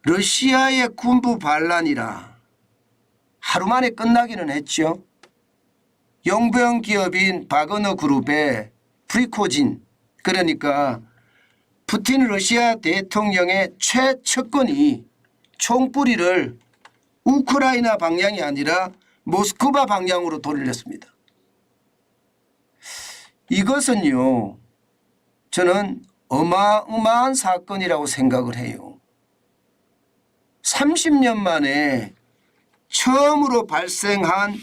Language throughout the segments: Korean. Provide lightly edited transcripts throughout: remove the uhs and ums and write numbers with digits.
러시아의 군부 반란이라 하루 만에 끝나기는 했죠. 용병 기업인 바그너 그룹의 프리코진, 그러니까 푸틴 러시아 대통령의 최측근이 총뿌리를 우크라이나 방향이 아니라 모스크바 방향으로 돌렸습니다. 이것은요, 저는 어마어마한 사건이라고 생각을 해요. 30년 만에 처음으로 발생한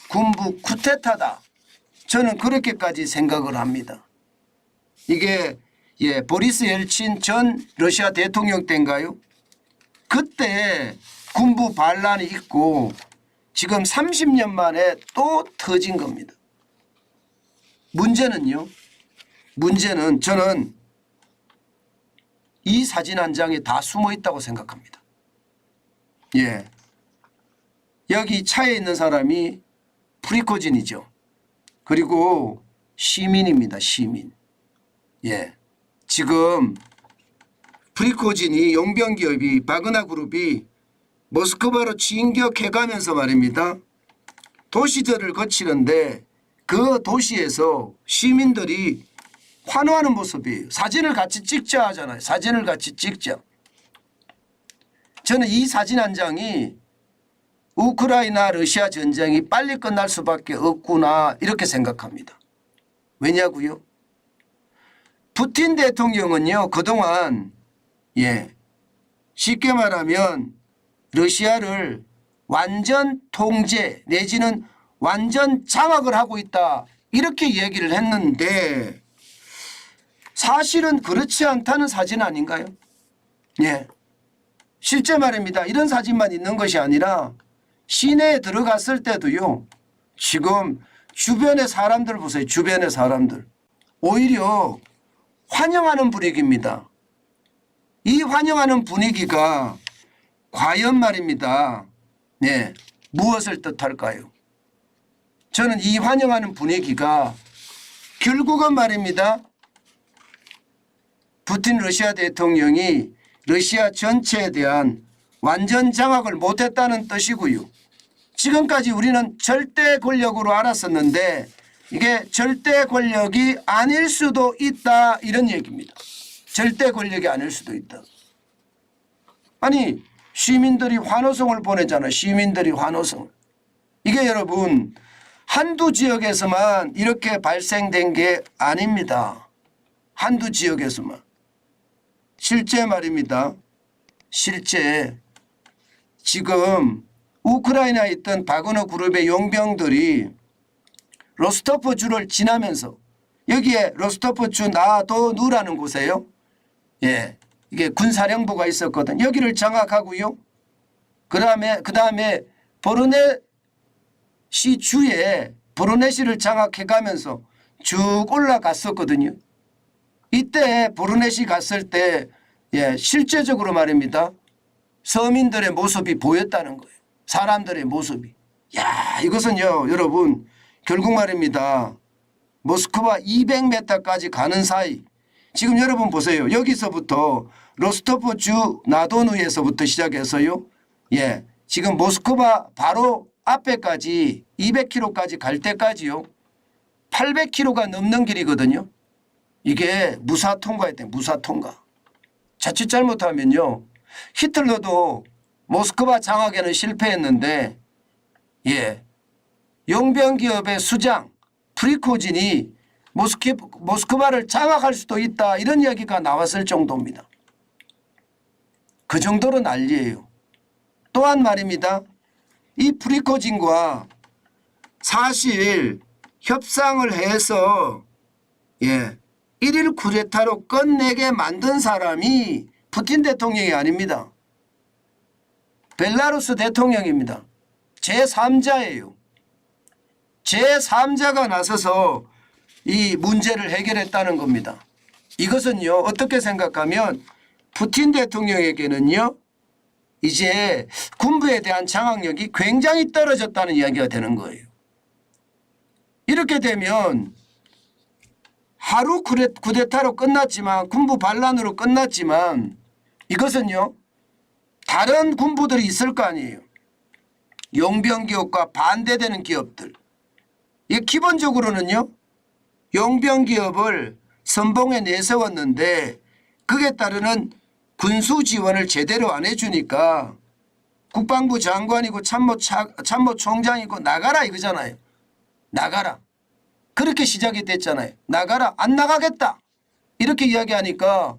군부 쿠데타다. 저는 그렇게까지 생각을 합니다. 이게 보리스 옐친 전 러시아 대통령 때인가요? 그때 군부 반란이 있고 지금 30년 만에 또 터진 겁니다. 문제는요. 문제는 저는 이 사진 한 장에 다 숨어 있다고 생각합니다. 예. 여기 차에 있는 사람이 프리코진이죠. 그리고 시민입니다. 시민. 예. 지금 프리코진이 용병기업이 바그나 그룹이 모스크바로 진격해가면서 말입니다. 도시들을 거치는데 그 도시에서 시민들이 환호하는 모습이에요. 사진을 같이 찍자 하잖아요. 사진을 같이 찍자. 저는 이 사진 한 장이 우크라이나 러시아 전쟁이 빨리 끝날 수밖에 없구나 이렇게 생각합니다. 왜냐고요? 푸틴 대통령은요 그동안 쉽게 말하면 러시아를 완전 통제 내지는 완전 장악을 하고 있다 이렇게 얘기를 했는데 사실은 그렇지 않다는 사진 아닌가요? 예. 실제 말입니다. 이런 사진만 있는 것이 아니라 시내에 들어갔을 때도요. 지금 주변의 사람들 보세요. 주변의 사람들. 오히려 환영하는 분위기입니다. 이 환영하는 분위기가 과연 말입니다. 네, 무엇을 뜻할까요? 저는 이 환영하는 분위기가 결국은 말입니다. 푸틴 러시아 대통령이 러시아 전체에 대한 완전 장악을 못했다는 뜻이고요. 지금까지 우리는 절대 권력으로 알았었는데 이게 절대 권력이 아닐 수도 있다 이런 얘기입니다. 절대 권력이 아닐 수도 있다. 아니 시민들이 환호성을 보내잖아요. 시민들이 환호성을. 이게 여러분 한두 지역에서만 이렇게 발생된 게 아닙니다. 한두 지역에서만. 실제 말입니다. 실제 지금 우크라이나에 있던 바그너 그룹의 용병들이 로스토프 주를 지나면서 여기에 로스토프 주 나도누라는 곳에요. 예, 이게 군사령부가 있었거든. 여기를 장악하고요. 그다음에 보르네시 주에 보르네시를 장악해가면서 쭉 올라갔었거든요. 이때 보르네시 갔을 때 실제적으로 말입니다. 서민들의 모습이 보였다는 거예요. 사람들의 모습이. 야, 이것은요 여러분 결국 말입니다. 모스크바 200m까지 가는 사이 지금 여러분 보세요. 여기서부터 로스토프 주 나도누에서부터 시작해서요. 지금 모스크바 바로 앞에까지 200km까지 갈 때까지요. 800km가 넘는 길이거든요. 이게 무사 통과했대. 무사 통과. 자칫 잘못하면요. 히틀러도 모스크바 장악에는 실패했는데 용병기업의 수장 프리코진이 모스크바를 장악할 수도 있다 이런 이야기가 나왔을 정도입니다. 그 정도로 난리예요. 또한 말입니다. 이 프리코진과 사실 협상을 해서 1일 쿠데타로 끝내게 만든 사람이 푸틴 대통령이 아닙니다. 벨라루스 대통령입니다. 제3자예요. 제3자가 나서서 이 문제를 해결했다는 겁니다. 이것은요 어떻게 생각하면 푸틴 대통령에게는요 이제 군부에 대한 장악력이 굉장히 떨어졌다는 이야기가 되는 거예요. 이렇게 되면 하루 쿠데타로 끝났지만 군부 반란으로 끝났지만 이것은요 다른 군부들이 있을 거 아니에요. 용병 기업과 반대되는 기업들. 이게 기본적으로는요. 용병 기업을 선봉에 내세웠는데 그에 따르는 군수 지원을 제대로 안 해주니까 국방부 장관이고 참모총장이고 나가라 이거잖아요. 나가라. 그렇게 시작이 됐잖아요. 나가라. 안 나가겠다. 이렇게 이야기하니까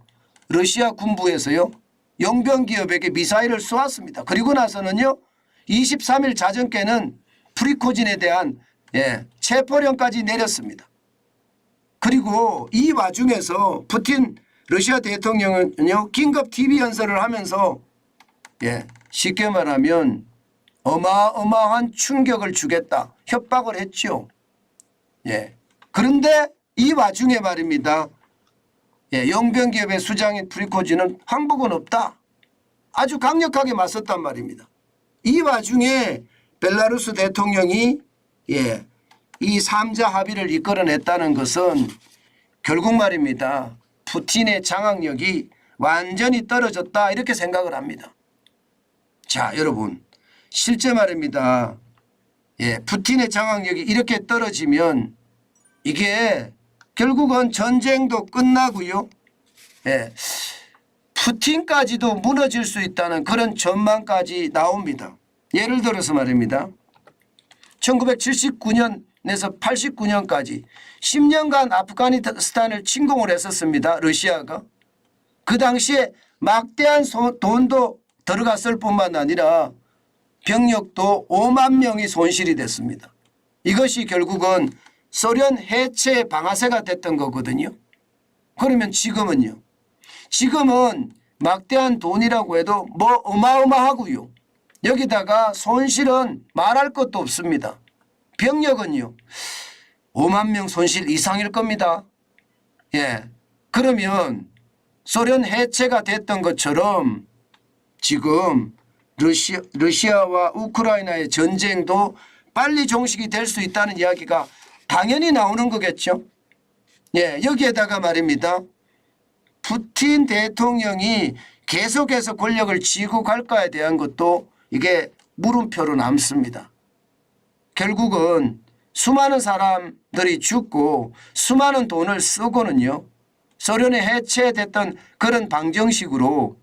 러시아 군부에서요. 용병 기업에게 미사일을 쏘았습니다. 그리고 나서는요. 23일 자정께는 프리코진에 대한 체포령까지 내렸습니다. 그리고 이 와중에서 푸틴 러시아 대통령은요. 긴급 TV 연설을 하면서 쉽게 말하면 어마어마한 충격을 주겠다. 협박을 했죠. 그런데 이 와중에 말입니다. 용병기업의 수장인 프리코진은 항복은 없다. 아주 강력하게 맞섰단 말입니다. 이 와중에 벨라루스 대통령이 이 3자 합의를 이끌어냈다는 것은 결국 말입니다. 푸틴의 장악력이 완전히 떨어졌다 이렇게 생각을 합니다. 자 여러분 실제 말입니다. 푸틴의 장악력이 이렇게 떨어지면 이게 결국은 전쟁도 끝나고요. 푸틴까지도 무너질 수 있다는 그런 전망까지 나옵니다. 예를 들어서 말입니다. 1979년에서 89년까지 10년간 아프가니스탄을 침공을 했었습니다. 러시아가. 그 당시에 막대한 돈도 들어갔을 뿐만 아니라 병력도 5만 명이 손실이 됐습니다. 이것이 결국은 소련 해체 방아쇠가 됐던 거거든요. 그러면 지금은요. 지금은 막대한 돈이라고 해도 뭐 어마어마하고요. 여기다가 손실은 말할 것도 없습니다. 병력은요. 5만 명 손실 이상일 겁니다. 그러면 소련 해체가 됐던 것처럼 지금 러시아와 우크라이나의 전쟁도 빨리 종식이 될 수 있다는 이야기가 당연히 나오는 거겠죠. 여기에다가 말입니다. 푸틴 대통령이 계속해서 권력을 쥐고 갈까에 대한 것도 이게 물음표로 남습니다. 결국은 수많은 사람들이 죽고 수많은 돈을 쓰고는요. 소련에 해체됐던 그런 방정식으로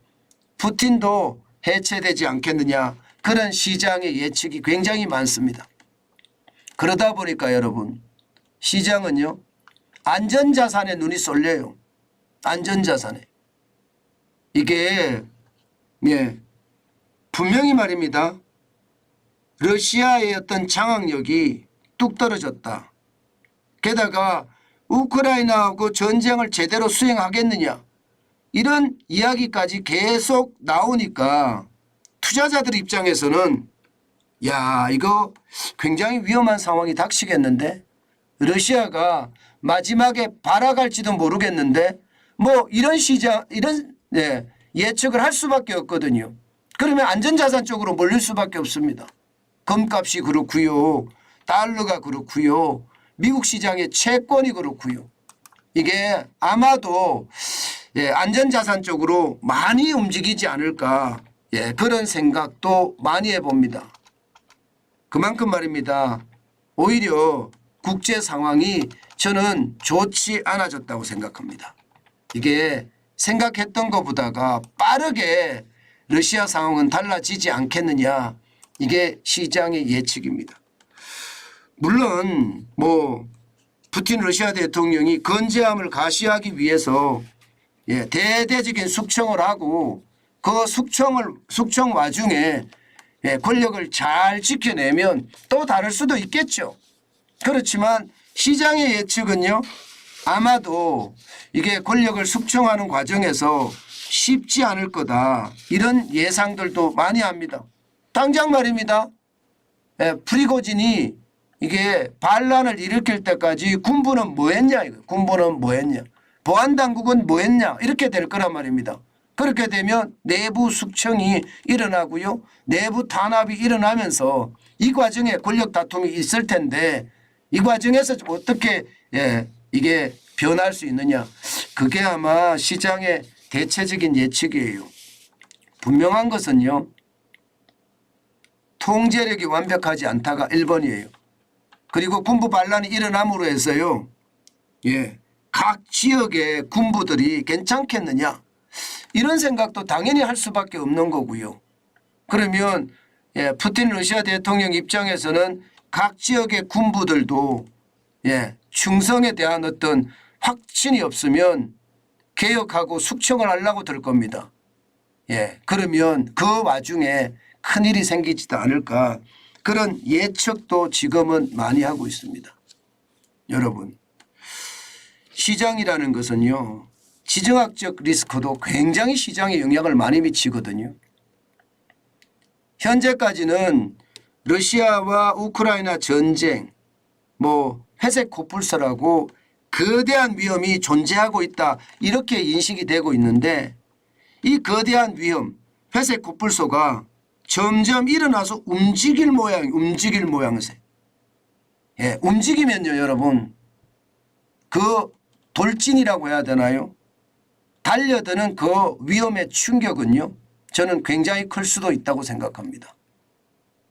푸틴도 해체되지 않겠느냐 그런 시장의 예측이 굉장히 많습니다. 그러다 보니까 여러분 시장은요. 안전자산에 눈이 쏠려요. 안전자산에. 이게 분명히 말입니다. 러시아의 어떤 장악력이 뚝 떨어졌다. 게다가 우크라이나하고 전쟁을 제대로 수행하겠느냐 이런 이야기까지 계속 나오니까 투자자들 입장에서는 야 이거 굉장히 위험한 상황이 닥치겠는데 러시아가 마지막에 발악할지도 모르겠는데 뭐 이런 시장 이런 예측을 할 수밖에 없거든요. 그러면 안전자산 쪽으로 몰릴 수밖에 없습니다. 금값이 그렇고요. 달러가 그렇고요. 미국 시장의 채권이 그렇고요. 이게 아마도 안전자산 쪽으로 많이 움직이지 않을까 그런 생각도 많이 해봅니다. 그만큼 말입니다. 오히려 국제 상황이 저는 좋지 않아졌다고 생각합니다. 이게 생각했던 것보다가 빠르게 러시아 상황은 달라지지 않겠느냐 이게 시장의 예측입니다. 물론 뭐 푸틴 러시아 대통령이 건재함을 가시하기 위해서 대대적인 숙청을 하고 그 숙청 와중에 권력을 잘 지켜내면 또 다를 수도 있겠죠. 그렇지만 시장의 예측은요. 아마도 이게 권력을 숙청하는 과정에서 쉽지 않을 거다. 이런 예상들도 많이 합니다. 당장 말입니다. 프리고진이 이게 반란을 일으킬 때까지 군부는 뭐 했냐. 군부는 뭐 했냐. 보안당국은 뭐 했냐. 이렇게 될 거란 말입니다. 그렇게 되면 내부 숙청이 일어나고요. 내부 탄압이 일어나면서 이 과정에 권력 다툼이 있을 텐데 이 과정에서 어떻게 이게 변할 수 있느냐. 그게 아마 시장의 대체적인 예측이에요. 분명한 것은요. 통제력이 완벽하지 않다가 1번이에요. 그리고 군부 반란이 일어남으로 해서요. 예, 각 지역의 군부들이 괜찮겠느냐 이런 생각도 당연히 할 수밖에 없는 거고요. 그러면 예, 푸틴 러시아 대통령 입장에서는 각 지역의 군부들도 예, 충성에 대한 어떤 확신이 없으면 개혁하고 숙청을 하려고 들 겁니다. 예, 그러면 그 와중에 큰일이 생기지도 않을까 그런 예측도 지금은 많이 하고 있습니다. 여러분 시장이라는 것은요. 지정학적 리스크도 굉장히 시장에 영향을 많이 미치거든요. 현재까지는 러시아와 우크라이나 전쟁 뭐 회색 코뿔소라고 거대한 위험이 존재하고 있다 이렇게 인식이 되고 있는데 이 거대한 위험 회색 코뿔소가 점점 일어나서 움직일 모양새. 예, 움직이면요 여러분 그 돌진이라고 해야 되나요? 달려드는 그 위험의 충격은요 저는 굉장히 클 수도 있다고 생각합니다.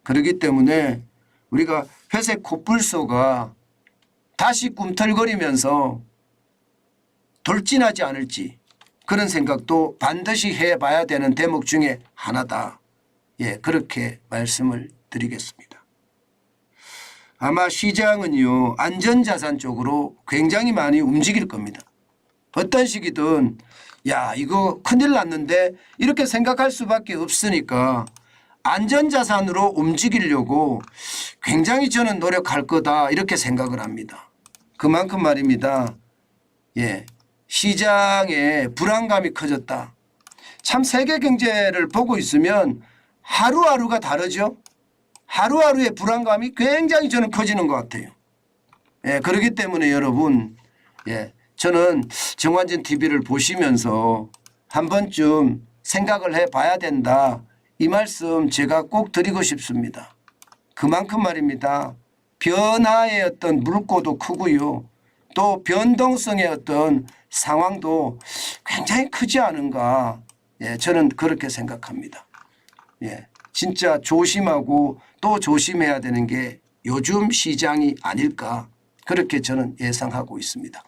그렇기 때문에 우리가 회색 코뿔소가 다시 꿈틀거리면서 돌진하지 않을지 그런 생각도 반드시 해봐야 되는 대목 중에 하나다. 예, 그렇게 말씀을 드리겠습니다. 아마 시장은요 안전자산 쪽으로 굉장히 많이 움직일 겁니다. 어떤 시기든 야 이거 큰일 났는데 이렇게 생각할 수밖에 없으니까 안전자산으로 움직이려고 굉장히 저는 노력할 거다 이렇게 생각을 합니다. 그만큼 말입니다. 예, 시장에 불안감이 커졌다. 참 세계 경제를 보고 있으면 하루하루가 다르죠. 하루하루의 불안감이 굉장히 저는 커지는 것 같아요. 예, 그렇기 때문에 여러분 예, 저는 정관진 TV를 보시면서 한 번쯤 생각을 해봐야 된다. 이 말씀 제가 꼭 드리고 싶습니다. 그만큼 말입니다. 변화의 어떤 물꼬도 크고요. 또 변동성의 어떤 상황도 굉장히 크지 않은가. 예, 저는 그렇게 생각합니다. 예, 진짜 조심하고 또 조심해야 되는 게 요즘 시장이 아닐까. 그렇게 저는 예상하고 있습니다.